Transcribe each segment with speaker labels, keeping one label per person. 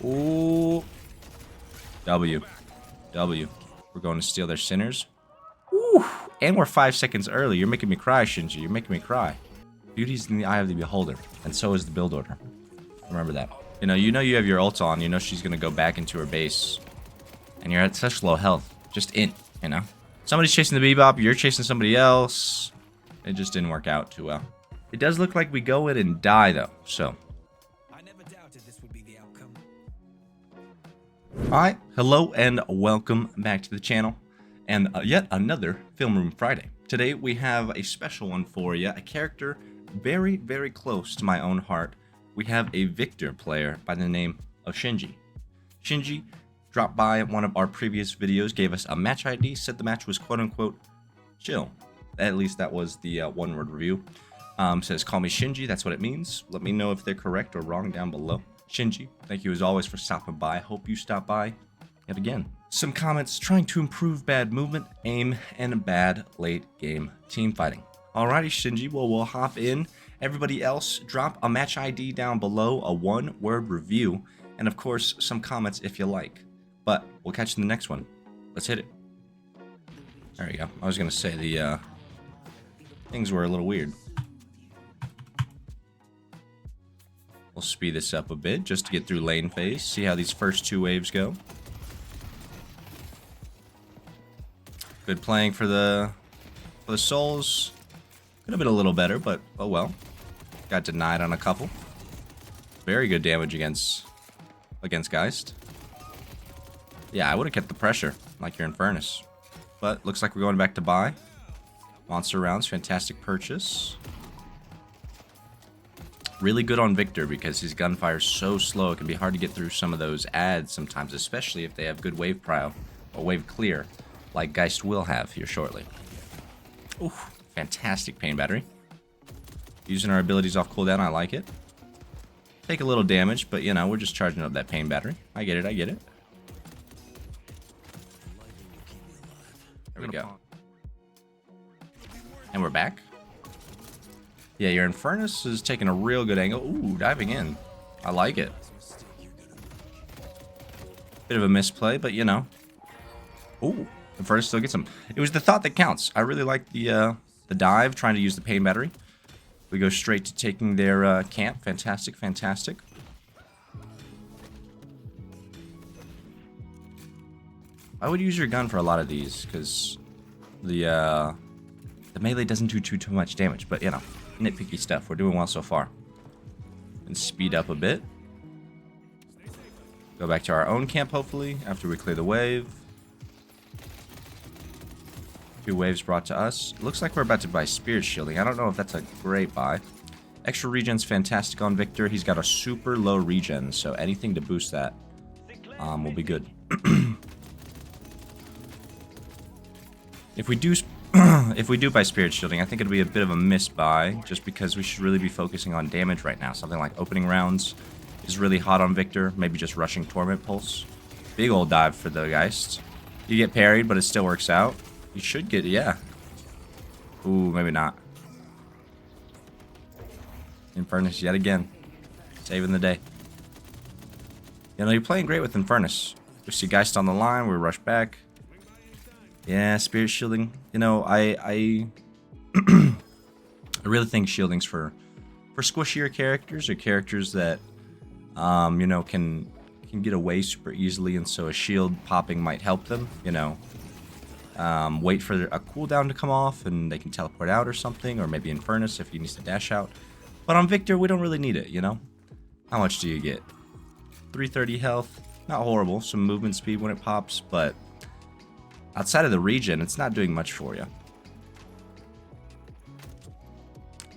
Speaker 1: Ooh. W. W. We're going to steal their sinners. Ooh. And we're 5 seconds early. You're making me cry, Shinji. You're making me cry. Beauty's in the eye of the beholder. And so is the build order. Remember that. You know you have your ult on. You know she's going to go back into her base. And you're at such low health. Just you know. Somebody's chasing the Bebop. You're chasing somebody else. It just didn't work out too well. It does look like we go in and die, though. So.
Speaker 2: I never doubted this would be the outcome.
Speaker 1: Alright, hello and welcome back to the channel, and yet another Film Room Friday. Today we have a special one for you, a character very, very close to my own heart. We have a Victor player by the name of Shinji. Shinji dropped by one of our previous videos, gave us a match ID, said the match was quote-unquote chill. At least that was the one-word review. Says, call me Shinji, that's what it means. Let me know if they're correct or wrong down below. Shinji, thank you as always for stopping by. Hope you stop by yet again. Some comments trying to improve bad movement, aim, and bad late game team fighting. Alrighty, Shinji, well, we'll hop in. Everybody else, drop a match ID down below, a one-word review, and of course, some comments if you like. But we'll catch you in the next one. Let's hit it. There we go. I was going to say the things were a little weird. We'll speed this up a bit just to get through lane phase. See how these first two waves go. Good playing for the souls. Could have been a little better, but oh well. Got denied on a couple. Very good damage against Geist. Yeah, I would have kept the pressure like you're in Furnace. But looks like we're going back to buy. Monster rounds, fantastic purchase. Really good on Victor because his gunfire is so slow. It can be hard to get through some of those ads sometimes, especially if they have good wave prio or wave clear, like Geist will have here shortly. Ooh, fantastic pain battery. Using our abilities off cooldown, I like it. Take a little damage, but you know, we're just charging up that pain battery. I get it, I get it. There we go. And we're back. Yeah, your Infernus is taking a real good angle. Ooh, diving in. I like it. Bit of a misplay, but you know. Ooh, Infernus still gets him. It was the thought that counts. I really like the dive, trying to use the pain battery. We go straight to taking their camp. Fantastic, fantastic. I would use your gun for a lot of these, because the melee doesn't do too much damage, but you know. Nitpicky stuff. We're doing well so far. And speed up a bit. Go back to our own camp, hopefully, after we clear the wave. 2 waves brought to us. Looks like we're about to buy Spirit Shielding. I don't know if that's a great buy. Extra regen's fantastic on Victor. He's got a super low regen, so anything to boost that will be good. If we do buy Spirit Shielding, I think it'll be a bit of a miss-buy, just because we should really be focusing on damage right now. Something like opening rounds is really hot on Victor, maybe just rushing Torment Pulse. Big old dive for the Geist. You get parried, but it still works out. You should get, yeah. Ooh, maybe not. Infernus yet again. Saving the day. You know, you're playing great with Infernus. We see Geist on the line, we rush back. Yeah, Spirit Shielding. You know, I really think shielding's for squishier characters or characters that you know, can get away super easily, and so a shield popping might help them, you know. Wait for a cooldown to come off and they can teleport out or something, or maybe Infernus if he needs to dash out. But on Victor, we don't really need it, you know. How much do you get? 330 health. Not horrible. Some movement speed when it pops, but outside of the regen, it's not doing much for you.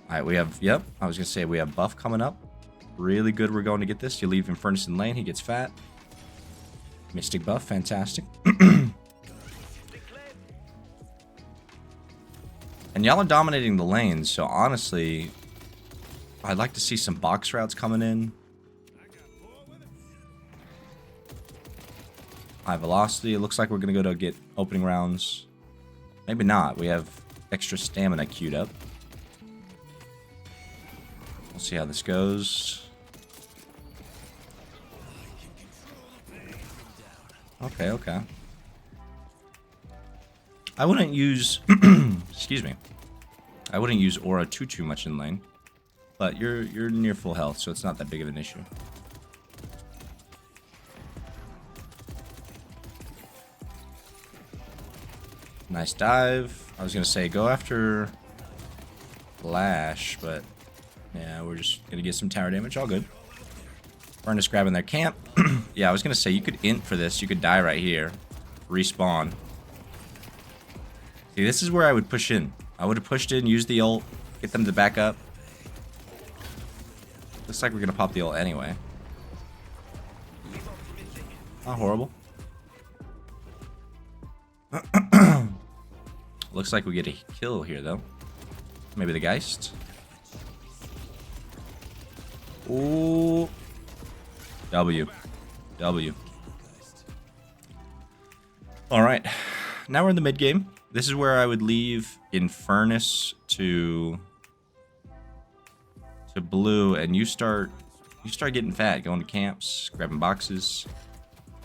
Speaker 1: Alright, we have, yep, I was going to say we have buff coming up. Really good, we're going to get this. You leave Infernus in lane, he gets fat. Mystic buff, fantastic. And y'all are dominating the lanes, so honestly, I'd like to see some box routes coming in. High velocity. It looks like we're going to go to get opening rounds. Maybe not. We have extra stamina queued up. We'll see how this goes. Okay, okay. I wouldn't use... excuse me. I wouldn't use aura too much in lane. But you're near full health, so it's not that big of an issue. Nice dive. I was going to say go after Flash, but yeah, we're just going to get some tower damage. All good. Furnace grabbing their camp. Yeah, I was going to say you could int for this. You could die right here. Respawn. See, this is where I would push in. I would have pushed in, used the ult, get them to back up. Looks like we're going to pop the ult anyway. Not horrible. Looks like we get a kill here, though. Maybe the Geist. Ooh. W. Alright. Now we're in the mid game. This is where I would leave Infernus to blue, and you start getting fat, going to camps, grabbing boxes.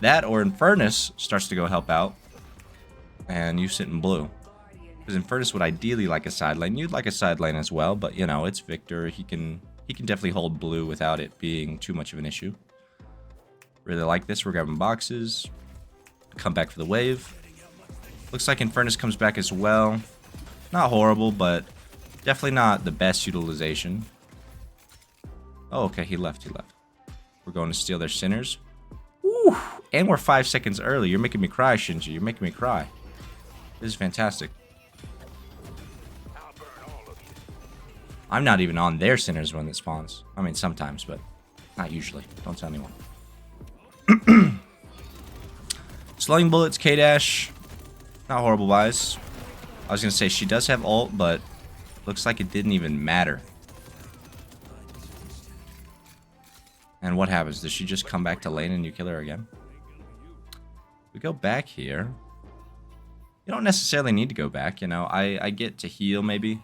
Speaker 1: That or Infernus starts to go help out, and you sit in blue. Because Infernus would ideally like a side lane. You'd like a side lane as well, but you know, it's Victor. He can definitely hold blue without it being too much of an issue. Really like this. We're grabbing boxes. Come back for the wave. Looks like Infernus comes back as well. Not horrible, but definitely not the best utilization. Oh, okay, he left. We're going to steal their Sinners. Woo! And we're 5 seconds early. You're making me cry, Shinji. You're making me cry. This is fantastic. I'm not even on their Sinners when it spawns. I mean, sometimes, but not usually. Don't tell anyone. Slowing bullets, K-Dash. Not horrible wise. I was going to say she does have ult, but looks like it didn't even matter. And what happens? Does she just come back to lane and you kill her again? We go back here. You don't necessarily need to go back, you know. I get to heal maybe.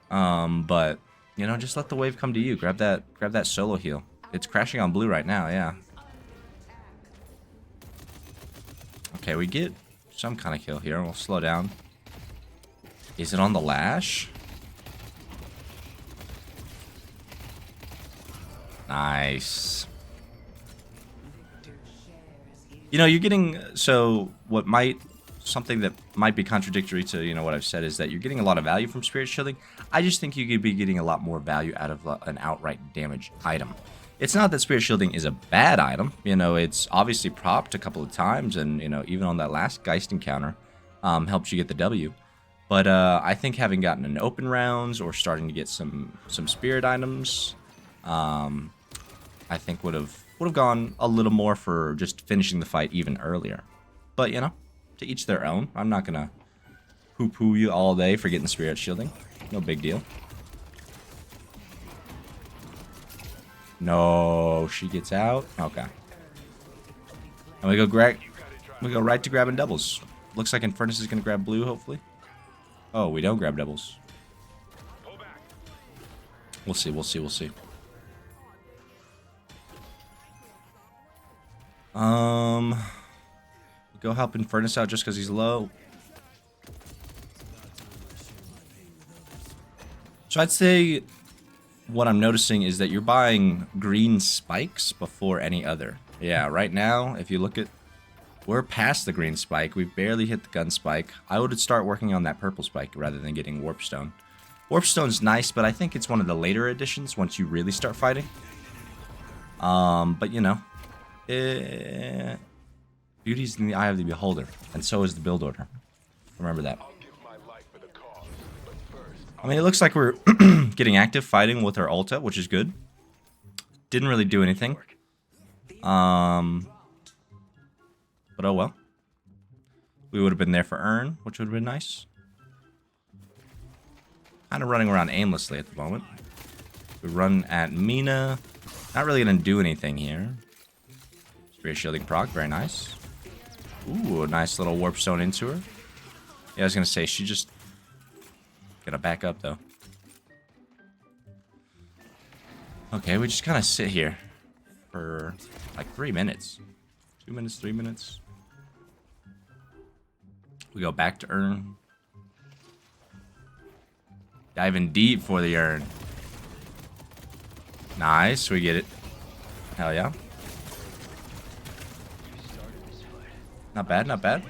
Speaker 1: But you know, just let the wave come to you. Grab that solo heal. It's crashing on blue right now, yeah. Okay, we get some kind of kill here. We'll slow down. Is it on the Lash? Nice. You know, you're getting... So, something that might be contradictory to, you know, what I've said is that you're getting a lot of value from Spirit Shielding. I just think you could be getting a lot more value out of an outright damage item. It's not that Spirit Shielding is a bad item. You know, it's obviously propped a couple of times, and, you know, even on that last Geist encounter, helped you get the W. But I think having gotten an open rounds or starting to get some Spirit items, I think would have gone a little more for just finishing the fight even earlier. But, you know, to each their own. I'm not going to poo-poo you all day for getting Spirit Shielding. No big deal. No, she gets out. Okay. And we go right to grabbing doubles. Looks like Infernus is going to grab blue, hopefully. Oh, we don't grab doubles. We'll see. Go help Infernus out just because he's low. So I'd say what I'm noticing is that you're buying green spikes before any other. Yeah, right now, if you look at... We're past the green spike. We've barely hit the gun spike. I would start working on that purple spike rather than getting Warpstone. Warpstone's nice, but I think it's one of the later additions once you really start fighting. But you know... Beauty's in the eye of the beholder, and so is the build order. Remember that. I mean, it looks like we're getting active fighting with our ulta, which is good. Didn't really do anything. But oh well. We would have been there for Earn, which would have been nice. Kind of running around aimlessly at the moment. We run at Mina. Not really going to do anything here. Spirit Shielding proc, very nice. Ooh, a nice little Warpstone into her. Yeah, I was going to say, she just... Gonna back up, though. Okay, we just kind of sit here for like 3 minutes. 2 minutes, 3 minutes. We go back to urn. Diving deep for the urn. Nice, we get it. Hell yeah. Not bad, not bad.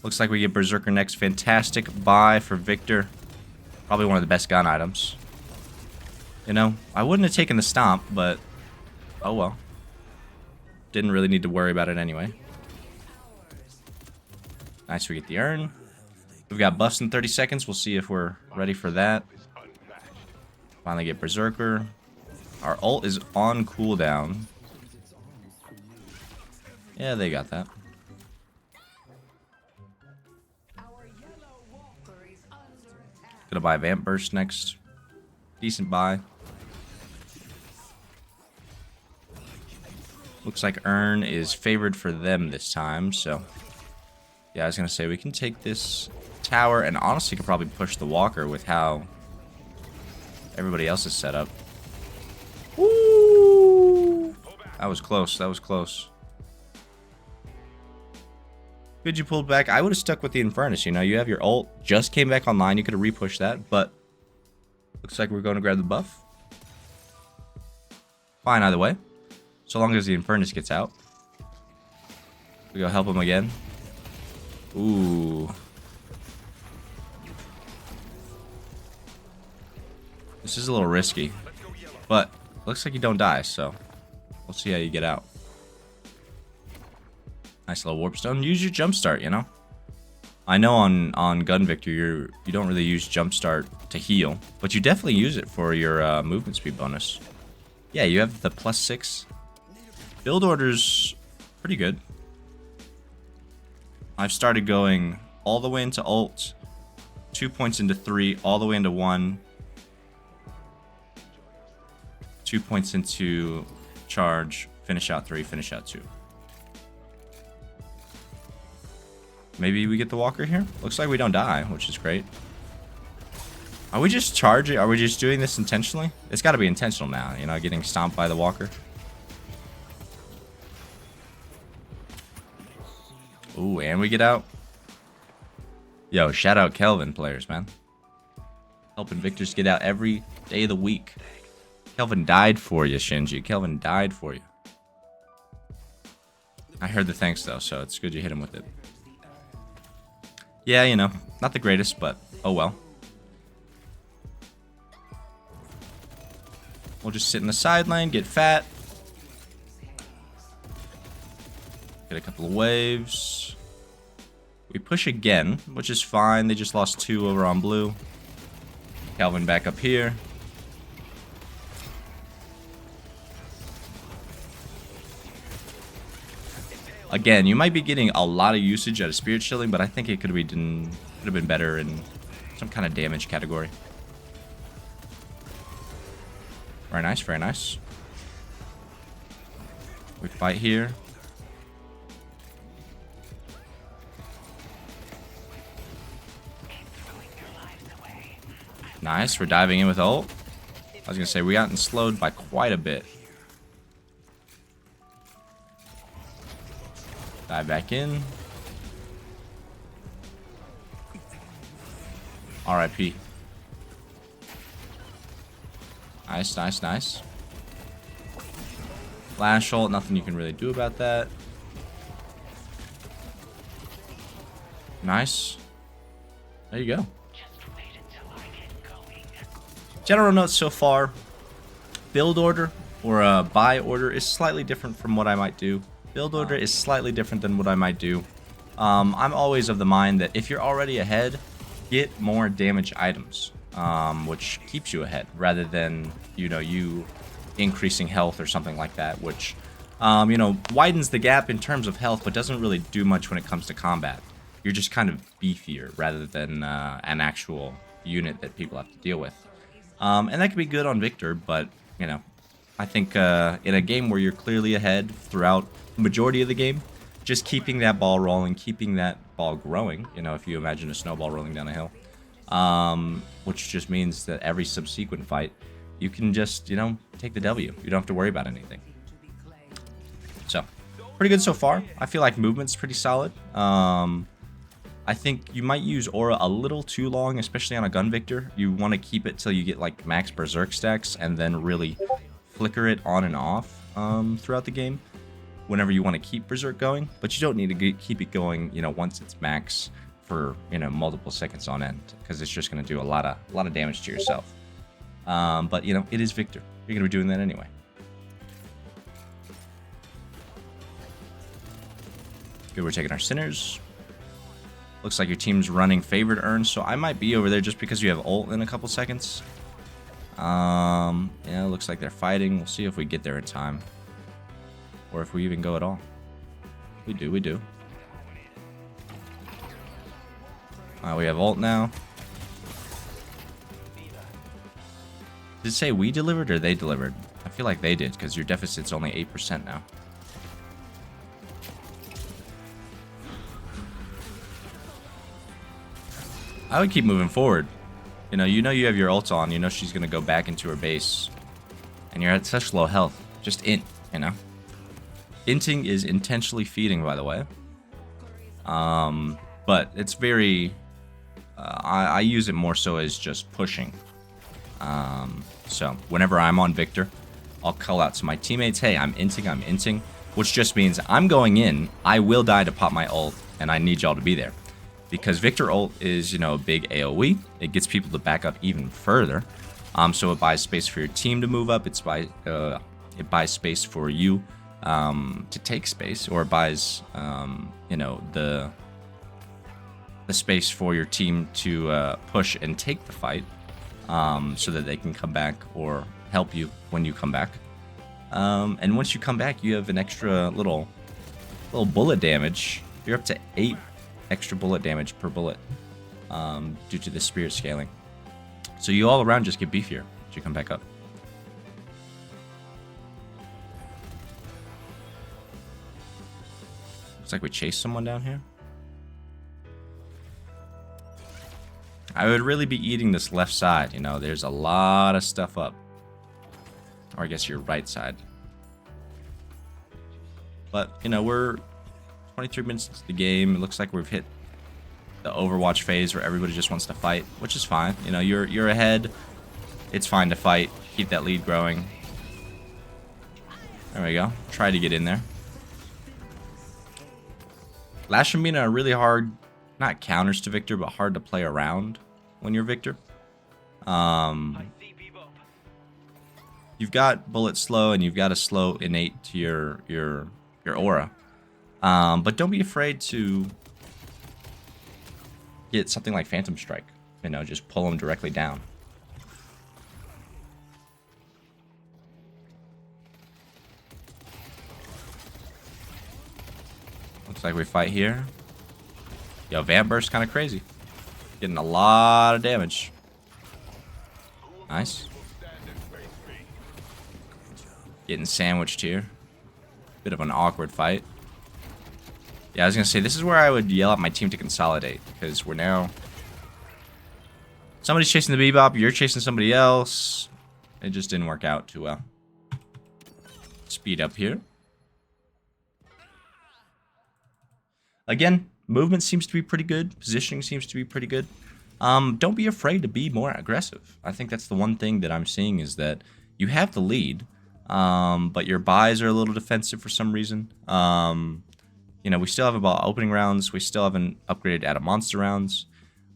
Speaker 1: Looks like we get Berserker next. Fantastic buy for Victor. Probably one of the best gun items. You know, I wouldn't have taken the stomp, but oh well. Didn't really need to worry about it anyway. Nice, we get the urn. We've got buffs in 30 seconds. We'll see if we're ready for that. Finally get Berserker. Our ult is on cooldown. Yeah, they got that. Gonna buy Vamp Burst next. Decent buy. Looks like Urn is favored for them this time, so... Yeah, I was gonna say, we can take this tower, and honestly could probably push the Walker with how everybody else is set up. Woo! That was close, that was close. Good you pulled back. I would have stuck with the Infernus, you know, you have your ult, just came back online, you could have repushed that, but looks like we're going to grab the buff. Fine either way, so long as the Infernus gets out. We go help him again. Ooh. This is a little risky, but looks like you don't die, so we'll see how you get out. Nice little warp stone. Use your jump start, you know. I know on Gun Victor you don't really use jump start to heal, but you definitely use it for your movement speed bonus. Yeah, you have the +6. Build order's pretty good. I've started going all the way into ult, 2 points into 3, all the way into 1, 2 points into charge, finish out 3, finish out 2. Maybe we get the Walker here? Looks like we don't die, which is great. Are we just charging? Are we just doing this intentionally? It's got to be intentional now, you know, getting stomped by the Walker. Ooh, and we get out. Yo, shout out Kelvin players, man. Helping Victors get out every day of the week. Kelvin died for you, Shinji. Kelvin died for you. I heard the thanks, though, so it's good you hit him with it. Yeah, you know, not the greatest, but oh well. We'll just sit in the side lane, get fat. Get a couple of waves. We push again, which is fine. They just lost 2 over on blue. Calvin back up here. Again, you might be getting a lot of usage out of Spirit Shielding, but I think it could have been better in some kind of damage category. Very nice, very nice. We fight here. Nice, we're diving in with ult. I was gonna say, we gotten slowed by quite a bit. Dive back in. RIP. Nice, nice, nice. Flash ult, nothing you can really do about that. Nice. There you go. General notes so far. Build order or buy order is slightly different from what I might do. Build order is slightly different than what I might do. I'm always of the mind that if you're already ahead, get more damage items, which keeps you ahead, rather than, you know, you increasing health or something like that, which, you know, widens the gap in terms of health, but doesn't really do much when it comes to combat. You're just kind of beefier, rather than an actual unit that people have to deal with. And that can be good on Victor, but, you know, I think in a game where you're clearly ahead throughout the majority of the game, just keeping that ball rolling, keeping that ball growing, you know, if you imagine a snowball rolling down a hill, which just means that every subsequent fight, you can just, you know, take the W. You don't have to worry about anything. So, pretty good so far. I feel like movement's pretty solid. I think you might use Aura a little too long, especially on a Gun Victor. You want to keep it till you get like max Berserk stacks and then really flicker it on and off throughout the game whenever you want to keep Berserk going. But you don't need to keep it going, you know, once it's max for, you know, multiple seconds on end, because it's just going to do a lot of damage to yourself. But, you know, it is Victor. You're going to be doing that anyway. Good, we're taking our Sinners. Looks like your team's running favored urns, so I might be over there just because you have ult in a couple seconds. Yeah, looks like they're fighting. We'll see if we get there in time. Or if we even go at all. We do. We have ult now. Did it say we delivered or they delivered? I feel like they did, because your deficit's only 8% now. I would keep moving forward. You know you have your ult on. You know she's going to go back into her base. And you're at such low health. Just int, you know. Inting is intentionally feeding, by the way. But it's very... I use it more so as just pushing. So whenever I'm on Victor, I'll call out to my teammates, hey, I'm inting. Which just means I'm going in, I will die to pop my ult, and I need y'all to be there. Because Victor ult is, you know, a big AoE. It gets people to back up even further. So it buys space for your team to move up. It buys space for you to take space, or it buys, you know, the space for your team to push and take the fight, so that they can come back or help you when you come back. And once you come back, you have an extra little bullet damage. You're up to 8 extra bullet damage per bullet due to the spirit scaling. So you all around just get beefier as you come back up. Looks like we chased someone down here. I would really be eating this left side. You know, there's a lot of stuff up. Or I guess your right side. But, you know, we're 23 minutes into the game. It looks like we've hit the Overwatch phase where everybody just wants to fight, which is fine. You know, you're ahead. It's fine to fight. Keep that lead growing. There we go. Try to get in there. Lash and Mina are really hard, not counters to Victor, but hard to play around when you're Victor. You've got bullet slow, and you've got a slow innate to your aura. But don't be afraid to get something like Phantom Strike. You know, just pull them directly down. Looks like we fight here. Yo, Vamp Burst kind of crazy. Getting a lot of damage. Nice. Getting sandwiched here. Bit of an awkward fight. Yeah, I was going to say, this is where I would yell at my team to consolidate. Because we're now... Somebody's chasing the Bebop, you're chasing somebody else. It just didn't work out too well. Speed up here. Again, movement seems to be pretty good. Positioning seems to be pretty good. Don't be afraid to be more aggressive. I think that's the one thing that I'm seeing is that you have the lead, but your buys are a little defensive for some reason. You know, we still have about opening rounds. We still haven't upgraded out of monster rounds.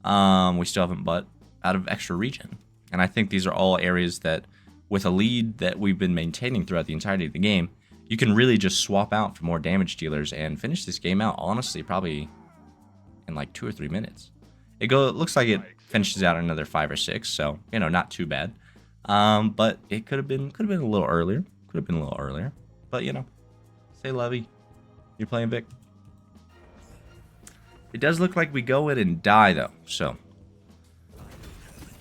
Speaker 1: We still haven't but out of extra region. And I think these are all areas that, with a lead that we've been maintaining throughout the entirety of the game, you can really just swap out for more damage dealers and finish this game out, honestly, probably in like 2 or 3 minutes. It looks like it finishes out in another 5 or 6, so, you know, not too bad. But it could have been a little earlier. But, you know, say lovey. You're playing Vic. It does look like we go in and die, though, so.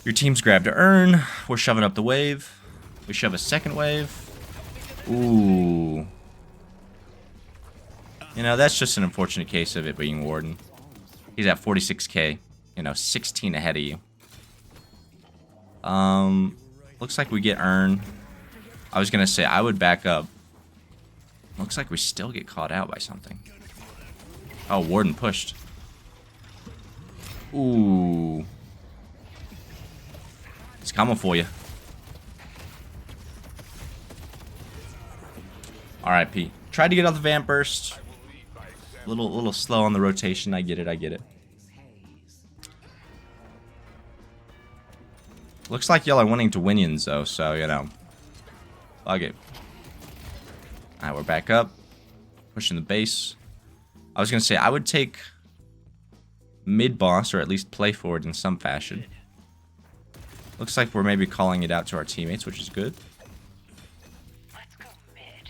Speaker 1: Your team's grabbed an urn. We're shoving up the wave. We shove a second wave. Ooh. You know, that's just an unfortunate case of it being Warden. He's at 46k, you know, 16 ahead of you. Looks like we get Earn. I was gonna say I would back up. Looks like we still get caught out by something. Oh, Warden pushed. Ooh. It's coming for you. RIP. Tried to get off the Vamp Burst. Little slow on the rotation. I get it. I get it. Looks like y'all are winning to Winions though, so you know. Fuck it. Alright, we're back up. Pushing the base. I was gonna say I would take mid boss, or at least play forward in some fashion. Looks like we're maybe calling it out to our teammates, which is good.
Speaker 3: Let's go mid.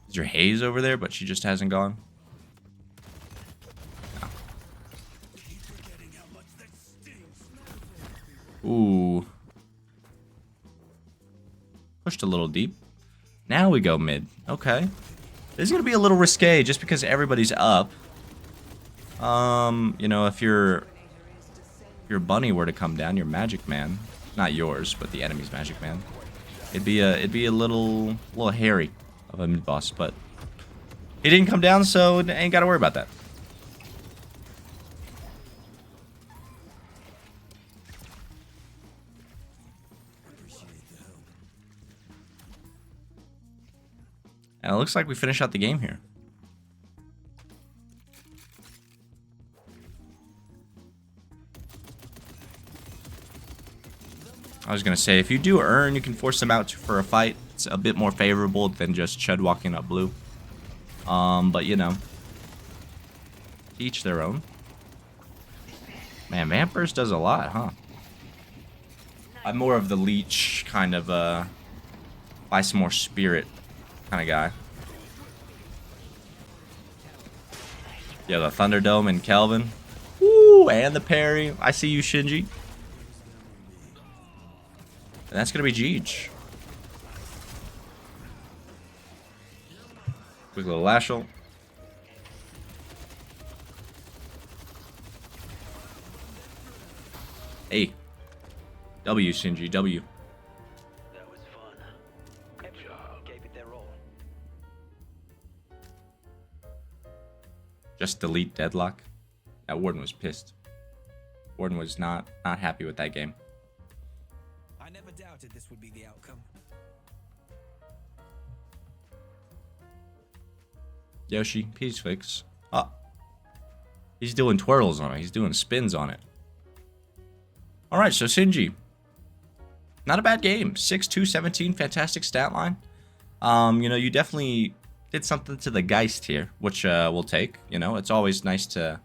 Speaker 1: Is your Haze over there, but she just hasn't gone? No. Ooh. Pushed a little deep. Now we go mid. Okay. This is going to be a little risque just because everybody's up. You know, if your bunny were to come down, your magic man, not yours, but the enemy's magic man, it'd be a little hairy of a mid boss, but he didn't come down, so ain't got to worry about that. And it looks like we finish out the game here. I was gonna say, if you do Earn, you can force them out for a fight. It's a bit more favorable than just Chud walking up blue. But you know, to each their own. Man, Vampers does a lot, huh? I'm more of the leech kind of buy some more spirit kind of guy. Yeah, the Thunderdome and Kelvin. Woo, and the parry. I see you, Shinji. And that's going to be Jeej. Quick little Lashel. Hey. W, Shinji, W.
Speaker 3: That was fun. Good job. Gave it their all.
Speaker 1: Just delete Deadlock. That Warden was pissed. Warden was not happy with that game.
Speaker 2: I never doubted this would be the outcome.
Speaker 1: Yoshi, peace fix. Oh. He's doing twirls on it. He's doing spins on it. Alright, so Shinji. Not a bad game. 6-2, 17, fantastic stat line. You know, you definitely did something to the Geist here, which we'll take. You know, it's always nice to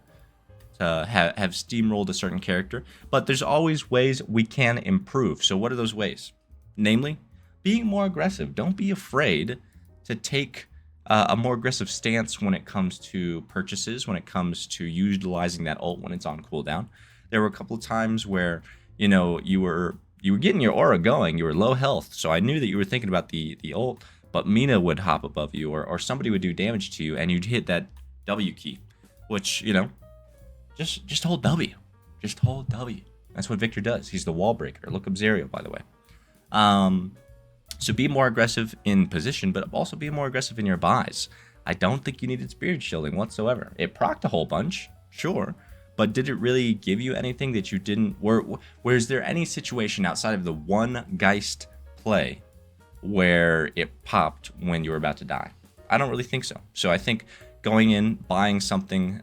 Speaker 1: have steamrolled a certain character, but there's always ways we can improve. So what are those ways? Namely, being more aggressive. Don't be afraid to take a more aggressive stance when it comes to purchases, when it comes to utilizing that ult when it's on cooldown. There were a couple of times where, you know, you were getting your aura going, you were low health, so I knew that you were thinking about the ult, but Mina would hop above you, or somebody would do damage to you, and you'd hit that W key, which, you know, just hold W. Just hold W. That's what Victor does. He's the wall breaker. Look up Zario, by the way. So be more aggressive in position, but also be more aggressive in your buys. I don't think you needed Spirit Shielding whatsoever. It procced a whole bunch, sure, but did it really give you anything that you didn't? Is there any situation outside of the one Geist play where it popped when you were about to die? I don't really think so. So I think going in, buying something,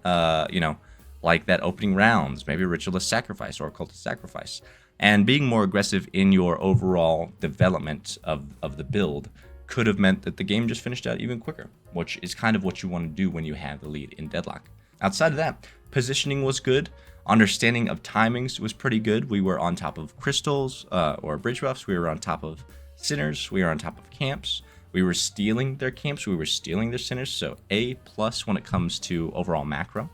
Speaker 1: you know, like that opening rounds, maybe Ritualist Sacrifice or Occultist Sacrifice, and being more aggressive in your overall development of the build could have meant that the game just finished out even quicker, which is kind of what you want to do when you have the lead in Deadlock. Outside of that, positioning was good. Understanding of timings was pretty good. We were on top of crystals or bridge buffs. We were on top of sinners. We were on top of camps. We were stealing their camps. We were stealing their sinners. So A+ when it comes to overall macro.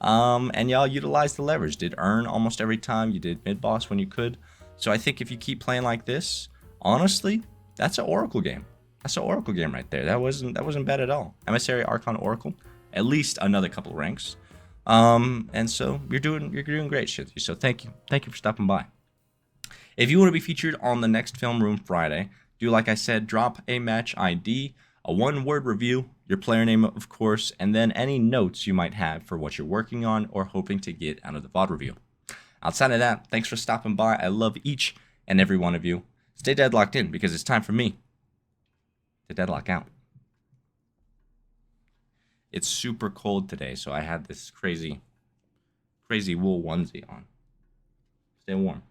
Speaker 1: And y'all utilized the leverage. Did Earn almost every time. You did mid boss when you could. So I think if you keep playing like this, honestly, that's an Oracle game. That's an Oracle game right there. That wasn't bad at all. Emissary, Archon, Oracle. At least another couple ranks. And so you're doing great, Shithy. So thank you for stopping by. If you want to be featured on the next Film Room Friday, do like I said, drop a match ID, a one-word review, your player name, of course, and then any notes you might have for what you're working on or hoping to get out of the VOD review. Outside of that, thanks for stopping by. I love each and every one of you. Stay deadlocked in because it's time for me to deadlock out. It's super cold today, so I had this crazy wool onesie on. Stay warm.